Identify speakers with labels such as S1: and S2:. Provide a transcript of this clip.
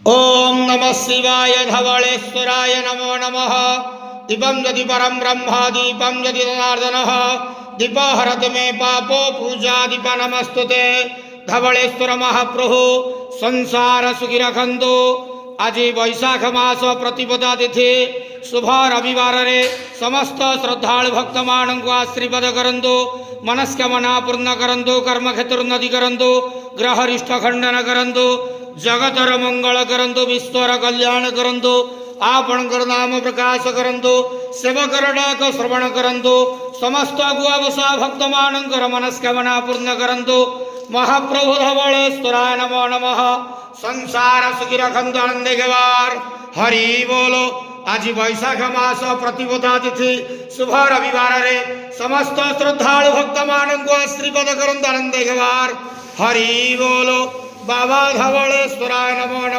S1: ओम नमः शिवाय धवलेश्वराय नमो नमः। दीपं यदि परं ब्रह्म दीपं यदि जनार्दनः दीपो हरति मे पापो पूजा दीप नमस्तुते। धवलेश्वर महाप्रभु संसार सुखी रखंतु। आज वैशाख मास प्रतिपदा तिथि शुभ रविवार रे समस्त श्रद्धालु भक्त मानक आशीर्वाद करंतु। मनस्कामना पूर्ण करंतु। कर्म क्षेत्र उन्नति करंतु। ग्रह रिष्ट खंडन करंतु। जगतर मंगल करंतु। विश्वर कल्याण करंतु। आपणकर नाम प्रकाश करंतु। सेवकर डाक श्रवण करंतु। समस्त गुआवसा भक्त मानकर मनस्कामना पूर्ण करंतु। महाप्रभु धवलेश्वराय नमो नमः। संसार सुखी रखंतु आनंद गवार हरि बोलो। आज वैशाख मास प्रतिपदा तिथि शुभ रविवार रे समस्त श्रद्धालु भक्त मानक आशीर्वाद करंतु आनंद गवार हरि बोलो। बाबा धवलेश्वराय नमो नमः।